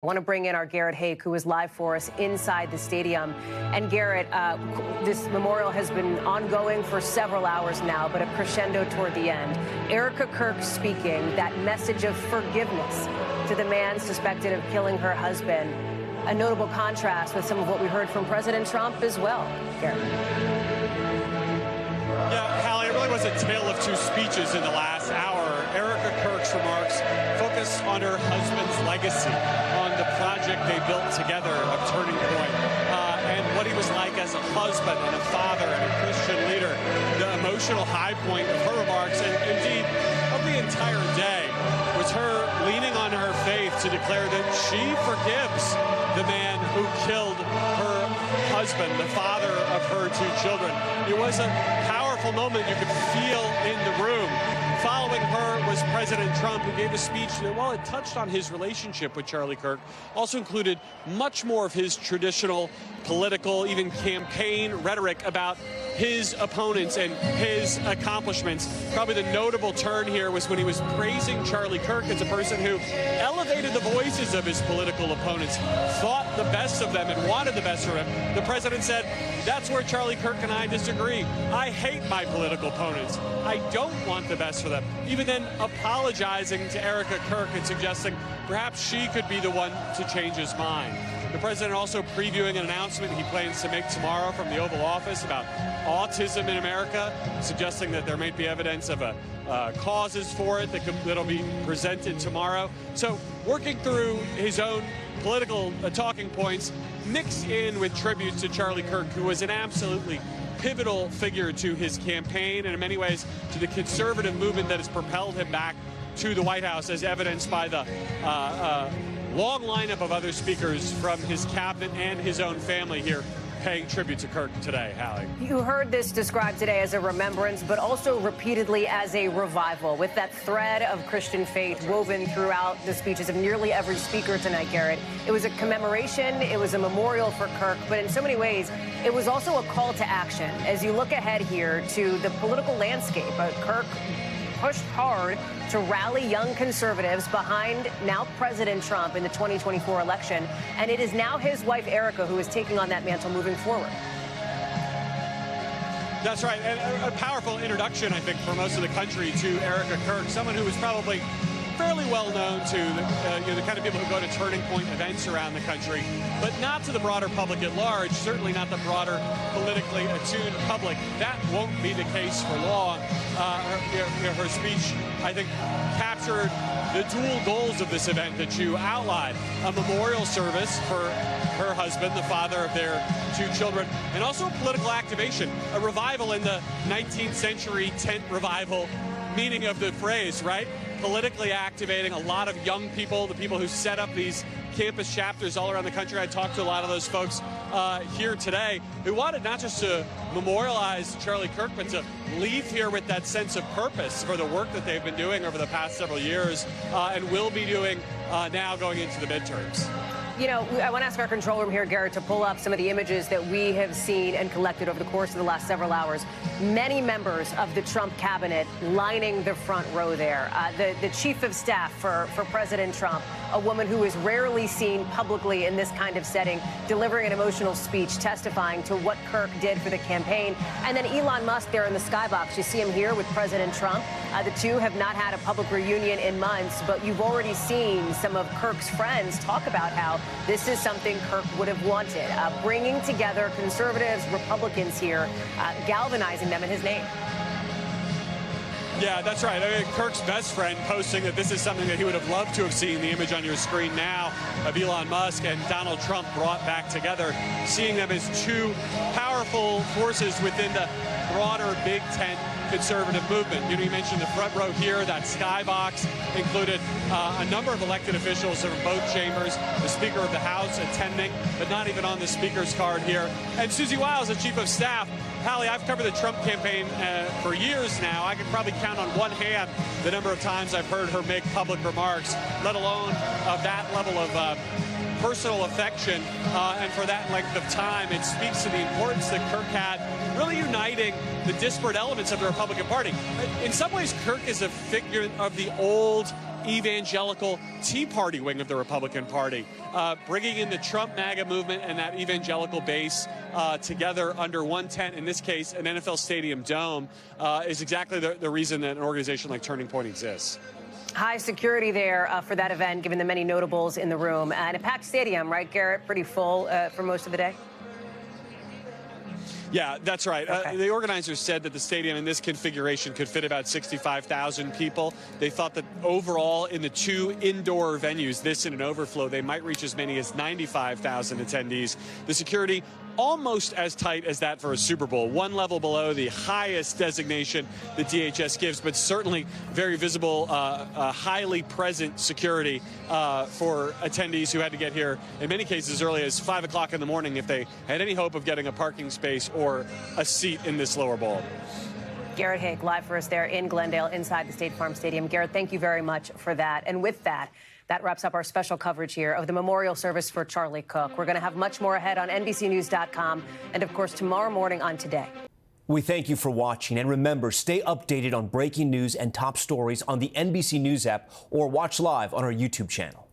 I want to bring in our Garrett Haake, who is live for us inside the stadium. And Garrett, this memorial has been ongoing for several hours now, but a crescendo toward the end. Erica Kirk speaking, that message of forgiveness to the man suspected of killing her husband. A notable contrast with some of what we heard from President Trump as well. Garrett. Yeah, Hallie, it really was a tale of two speeches in the last hour. Erica Kirk's remarks focused on her husband's legacy, on the project they built together of Turning Point, and what he was like as a husband and a father and a Christian leader. The emotional high point of her remarks, and indeed of the entire day, was her leaning on her faith to declare that she forgives the man who killed her husband, the father of her two children. It was a powerful moment you could feel in the room. Following her was President Trump, who gave a speech that, while it touched on his relationship with Charlie Kirk, also included much more of his traditional political, even campaign rhetoric about his opponents and his accomplishments. Probably the notable turn here was when he was praising Charlie Kirk as a person who elevated the voices of his political opponents, thought the best of them and wanted the best for him. The president said, "That's where Charlie Kirk and I disagree. I hate my political opponents. I don't want the best for them." Even then apologizing to Erica Kirk and suggesting perhaps she could be the one to change his mind. The president also previewing an announcement he plans to make tomorrow from the Oval Office about autism in America, suggesting that there might be evidence of causes for it that'll be presented tomorrow. So working through his own political talking points, mixed in with tributes to Charlie Kirk, who was an absolutely pivotal figure to his campaign and in many ways to the conservative movement that has propelled him back to the White House, as evidenced by the long lineup of other speakers from his cabinet and his own family here paying tribute to Kirk today. Hallie. You heard this described today as a remembrance, but also repeatedly as a revival, with that thread of Christian faith woven throughout the speeches of nearly every speaker tonight, Garrett. It was a commemoration, it was a memorial for Kirk, but in so many ways, it was also a call to action. As you look ahead here to the political landscape, Kirk pushed hard to rally young conservatives behind now President Trump in the 2024 election. And it is now his wife, Erica, who is taking on that mantle moving forward. That's right. And a powerful introduction, I think, for most of the country to Erica Kirk, someone who was probably fairly well known to the kind of people who go to Turning Point events around the country, but not to the broader public at large, certainly not the broader politically attuned public. That won't be the case for long. Her speech, I think, captured the dual goals of this event that you outlined: a memorial service for her husband, the father of their two children, and also political activation, a revival in the 19th century tent revival meaning of the phrase, right? Politically activating a lot of young people, the people who set up these campus chapters all around the country. I talked to a lot of those folks here today who wanted not just to memorialize Charlie Kirk, but to leave here with that sense of purpose for the work that they've been doing over the past several years and will be doing now going into the midterms. You know, I want to ask our control room here, Garrett, to pull up some of the images that we have seen and collected over the course of the last several hours. Many members of the Trump cabinet lining the front row there. The chief of staff for President Trump, a woman who is rarely seen publicly in this kind of setting, delivering an emotional speech testifying to what Kirk did for the campaign. And then Elon Musk there in the skybox. You see him here with President Trump. The two have not had a public reunion in months, but you've already seen some of Kirk's friends talk about how this is something Kirk would have wanted, bringing together conservatives, Republicans here, galvanizing them in his name. Yeah, that's right. I mean, Kirk's best friend posting that this is something that he would have loved to have seen, the image on your screen now of Elon Musk and Donald Trump brought back together, seeing them as two powerful forces within the broader Big Tent conservative movement. You mentioned the front row here. That skybox included a number of elected officials from both chambers, the Speaker of the House attending, but not even on the Speaker's card here. And Susie Wiles, the Chief of Staff. Hallie, I've covered the Trump campaign for years now. I can probably count on one hand the number of times I've heard her make public remarks, let alone of that level of personal affection, and for that length of time. It speaks to the importance that Kirk had, really uniting the disparate elements of the Republican Party. In some ways, Kirk is a figure of the old evangelical Tea Party wing of the Republican Party. Bringing in the Trump MAGA movement and that evangelical base together under one tent, in this case, an NFL stadium dome, is exactly the reason that an organization like Turning Point exists. High security there for that event, given the many notables in the room. And a packed stadium, right, Garrett? Pretty full for most of the day? Yeah, that's right. Okay. The organizers said that the stadium in this configuration could fit about 65,000 people. They thought that overall in the two indoor venues, this and an overflow, they might reach as many as 95,000 attendees. The security almost as tight as that for a Super Bowl, one level below the highest designation the DHS gives, but certainly very visible, highly present security for attendees who had to get here, in many cases, as early as 5 o'clock in the morning if they had any hope of getting a parking space or a seat in this lower bowl. Garrett Haake live for us there in Glendale inside the State Farm Stadium. Garrett, thank you very much for that. And with that, that wraps up our special coverage here of the memorial service for Charlie Kirk. We're going to have much more ahead on NBCNews.com and, of course, tomorrow morning on Today. We thank you for watching. And remember, stay updated on breaking news and top stories on the NBC News app or watch live on our YouTube channel.